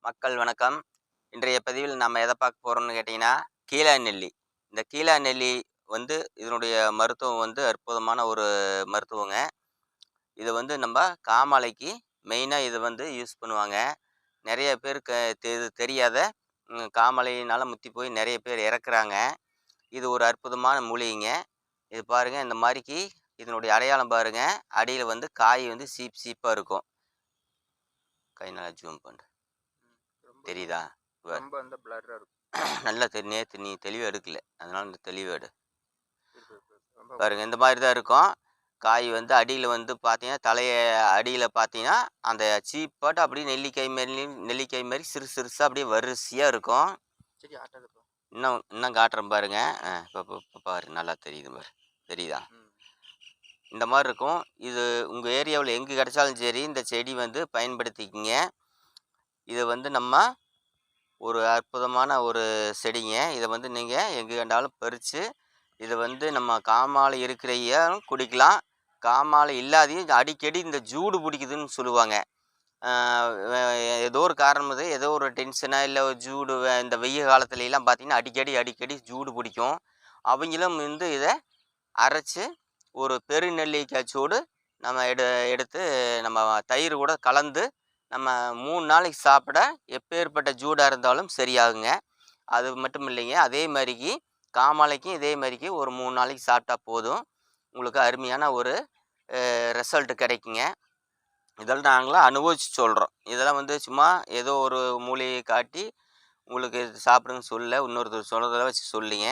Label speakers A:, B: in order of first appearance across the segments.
A: மக்கள் வணக்கம். இன்றைய பதிவில் நம்ம எத பார்க்க போறோம்னு கேட்டீங்கன்னா, கீழா நெல்லி. இந்த கீழா நெல்லி வந்து இதனுடைய மருத்துவம் வந்து அற்புதமான ஒரு மருத்துவங்க. இத வந்து நம்ப காமாலைக்கு மெயினா இத வந்து யூஸ் பண்ணுவாங்க. நெறைய பேருக்கு இது தெரியாத காமாலையினால முத்தி போய் நெறைய பேர் இறக்குறாங்க. இது ஒரு அற்புதமான மூலிகைங்க. இது பாருங்க இந்த மாரிக்கு இதனுடைய அடையாளம் பாருங்க. அடியில வந்து காய் வந்து சீப் சீப்பா இருக்கும். கை நல்லா ஜூம் பண்றேன்.
B: ரொம்ப
A: தெரியுதா? பாரு.
B: ரொம்ப வந்து பிளர்ரா இருக்கும்.
A: நல்லா நேத்து நீ தெளிவா எடுக்கல. அதனால இந்த தெளிவா எடு.
B: ரொம்ப
A: பாருங்க இந்த மாரி தான் இருக்கும். காய் வந்து அடியில வந்து பார்த்தீங்கன்னா, அடியில பார்த்தீங்கன்னா, அந்த சீப்பாட்ட அப்படியே நெல்லிக்காய் மாரி சிறு சிறுசா அப்படியே வரிசையா இருக்கும்.
B: சரி ஆட்டாதப்பா.
A: இன்னும் காட்டுறேன் பாருங்க. இப்ப பாரு நல்லா தெரியுது பாரு. தெரியுதா?
B: ம்.
A: இந்த மாரி இருக்கும். இது உங்க ஏரியாவுல எங்க கிடைச்சாலும் சரி, இந்த செடி வந்து பயன்படுத்திக்கங்க. இத வந்து நம்ம ஒரு அற்புதமான ஒரு செடிங்க. இத வந்து நீங்க எங்க கண்டாலும் பறிச்சு, இத வந்து நம்ம காமாலை இருக்கிறவையும் குடிக்கலாம். காமாலை இல்லாதையும் அடிக்கடி இந்த ஜூடு பிடிக்குதுன்னு சொல்லுவாங்க. ஆ வ ஏதோ ஒரு காரணம் இது, ஏதோ ஒரு டென்ஷனா இல்ல ஒரு ஜூடு இந்த வெய்ய காலத்துலலாம் பார்த்தீங்கன்னா, அடிக்கடி ஜூடு பிடிக்கும். அவைங்களும் வந்து இத அரைச்சு, ஒரு பெருநெல்லிக்காய் சூடு நம்ம எடுத்து நம்ம தயிர் கூட கலந்து, நம்ம 3 நாளைக்கு சாப்பிட எப்பேர்ப்பட்ட ஜூடா இருந்தாலும் சரியாகுங்க. அது மட்டும் இல்லைங்க, அதே மாரிக்கு காமாலைக்கும் இதே மாரிக்கு ஒரு 3 நாளைக்கு சாப்பிட்டா போதும். உங்களுக்கு அருமையான ஒரு ரிசல்ட் கிடைக்குங்க. இதெல்லாம் நாங்கலாம் அனுபவிச்சு சொல்றோம். இதெல்லாம் வந்து சும்மா ஏதோ ஒரு மூலிகைய காட்டி, உங்களுக்கு இது சாப்பிடுங்கன்னு சொல்லல. இன்னொருத்தர் சொன்னத வச்சு சொல்லீங்க.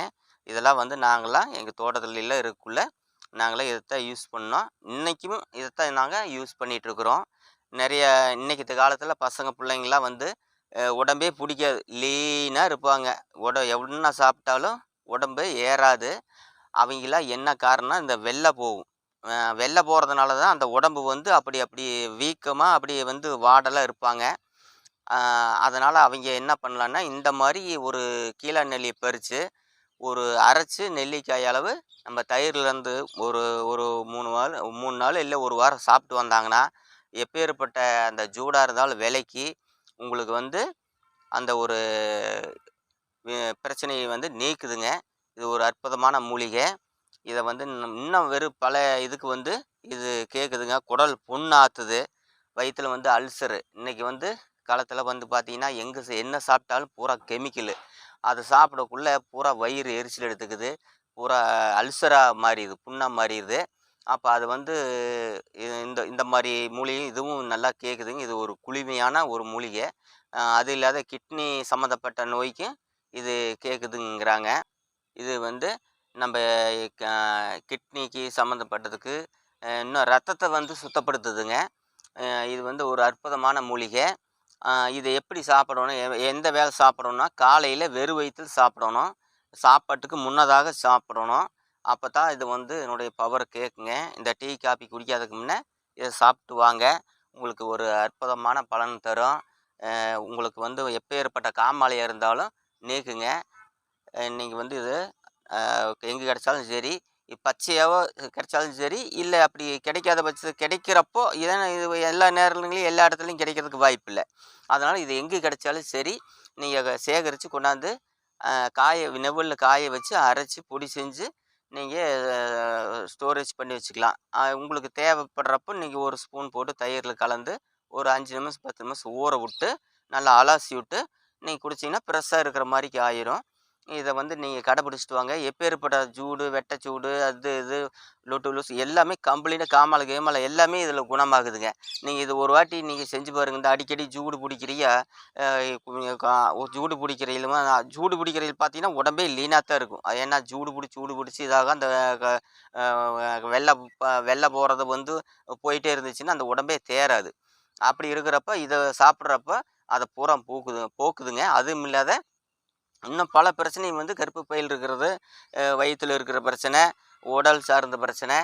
A: இதெல்லாம் வந்து நாங்கலாம் எங்க தோட்டத்துலலாம் இருக்கக்குள்ள, நாங்கலாம் இதத்தான் யூஸ் பண்ணோம். இன்னைக்கும் இதத்தான் நாங்க யூஸ் பண்ணிட்டுருக்குறோம். நெறைய இன்னைக்கு காலத்தில பசங்க, பிள்ளைங்கலாம் வந்து உடம்பே புடிக்காது. லீனா இருப்பாங்க. எவ்வளோ சாப்பிட்டாலும் உடம்பு ஏறாது. அவைங்கலாம் என்ன காரணம்னா, இந்த வெள்ள போகும். வெள்ள போறதுனால தான் அந்த உடம்பு வந்து அப்படி வீக்கமா அப்படியே வந்து வாடலா இருப்பாங்க. அ அதனால அவைங்க என்ன பண்ணலான்னா, இந்த மாரி ஒரு கீழா நெல்லிய பறிச்சு, ஒரு அரைச்சு நெல்லிக்காய் அளவு நம்ம தயிர்லேருந்து ஒரு ஒரு 3 நாள் இல்ல 1 வாரம் சாப்பிட்டு வந்தாங்கன்னா, எப்பேர்ப்பட்ட அந்த ஜூடா இருந்தாலும் விலக்கி, உங்களுக்கு வந்து அந்த ஒரு பிரச்சனைய வந்து நீக்குதுங்க. இது ஒரு அற்புதமான மூலிகை. இத வந்து இன்னும் வெறும் பல இதுக்கு வந்து இது கேட்குதுங்க. குடல் புண்ணாத்துது. வயித்துல வந்து அல்சரு. இன்னைக்கு வந்து காலத்துல வந்து பார்த்தீங்கன்னா, என்ன சாப்பிட்டாலும் பூரா கெமிக்கலு. அத சாப்பிடக்குள்ள பூரா வயிறு எரிச்சல் எடுத்துக்குது. பூரா அல்சரா மாறிருது. புண்ணா மாறிருது. அப்ப அது வந்து இந்த இந்த மாரி மூலிகை இதுவும் நல்லா கேட்குதுங்க. இது ஒரு குளுமையான ஒரு மூலிகை. அது இல்லாத கிட்னி சம்மந்தப்பட்ட நோய்க்கும் இது கேட்குதுங்கிறாங்க. இது வந்து நம்ப க கிட்னிக்கு சம்மந்தப்பட்டதுக்கு, இன்னும் ரத்தத்த வந்து சுத்தப்படுத்துதுங்க. இது வந்து ஒரு அற்புதமான மூலிகை. இத எப்படி சாப்பிடணும்? எந்த வேள சாப்பிடணும்னா, காலையில வெறும் வயித்துல சாப்பிடணும். சாப்பாட்டுக்கு முன்னதாக சாப்பிடணும். அப்பதான் இது வந்து இதனுடைய பவர் கேக்குங்க. இந்த டீ, காப்பி குடிக்காததுக்கு முன்ன இத சாப்பிட்டு வாங்க. உங்களுக்கு ஒரு அற்புதமான பலன் தரும். உங்களுக்கு வந்து எப்பேர்ப்பட்ட காமாலையா இருந்தாலும் நீக்குங்க. நீங்க வந்து இது எங்கே கிடைச்சாலும் சரி, பச்சையாவோ கிடைச்சாலும் சரி, இல்ல அப்படி கிடைக்காத கிடைக்கிறப்போ ஏன்னா இது எல்லா நேரங்கள்லையும் எல்லா இடத்துலையும் கிடைக்கிறதுக்கு வாய்ப்பில்ல. அதனால இது எங்கே கிடைச்சாலும் சரி, நீங்க சேகரிச்சு கொண்டாந்து நிழல்ல காய வச்சு அரைச்சு பொடி செஞ்சு நீங்க ஸ்டோரேஜ் பண்ணி வச்சுக்கலாம். உங்களுக்கு தேவைப்படுறப்போ நீங்க 1 ஸ்பூன் போட்டு தயிர்ல கலந்து ஒரு 5 நிமிஷம், 10 நிமிஷம் ஊற விட்டு, நல்லா அலசி விட்டு நீங்க குடிச்சீங்கன்னா ஃப்ரெஷ்ஷா இருக்கிற மாரிக்கு ஆயிரும். இத வந்து நீங்க கடைபிடிச்சுட்டு வாங்க. எப்பேர்ப்பட்ட சூடு, வெட்டச்சூடு, அது இது லூசு எல்லாமே கம்ப்ளீட்டா காமாலை, கீமாலை எல்லாமே இதில குணமாகுதுங்க. நீங்க இது ஒரு வாட்டி நீங்க செஞ்சு பாருங்க. இந்த அடிக்கடி ஜூடு பிடிக்கிறிய, அ ஜூடு பிடிக்கிறையிலுமா ஜூடு பிடிக்கிறையில் பார்த்தீங்கன்னா, உடம்பே லீனா தான் இருக்கும். ஏன்னா சூடு பிடிச்சு இதாக அந்த க அ வெள்ள போறது வந்து போயிட்டே இருந்துச்சுன்னா, அந்த உடம்பே தேறாது. அப்படி இருக்கிறப்ப, இத சாப்பிடுறப்ப அத பூரா போக்குதுங்க. அதுவும் இல்லாத இன்னும் பல பிரச்சனை வந்து கர்ப்பப்பையில் இருக்கிறது, வயித்துல இருக்கிற பிரச்சனை, உடல் சார்ந்த பிரச்சனை,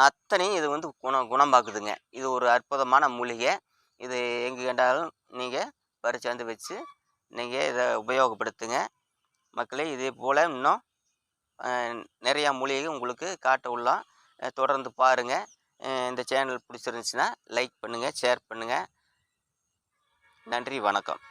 A: அத்தனையும் இது வந்து குணமாக்குதுங்க. இது ஒரு அற்புதமான மூலிகை. இது எங்கே கண்டாலும் நீங்க பறிச்சாந்து வச்சு, நீங்க இத உபயோகப்படுத்துங்க. மக்களே இதே போல இன்னும் நிறையா மூலிகை உங்களுக்கு காட்ட உள்ளோம். தொடர்ந்து பாருங்க. இந்த சேனல் பிடிச்சிருந்துச்சுன்னா லைக் பண்ணுங்க, ஷேர் பண்ணுங்க. நன்றி, வணக்கம்.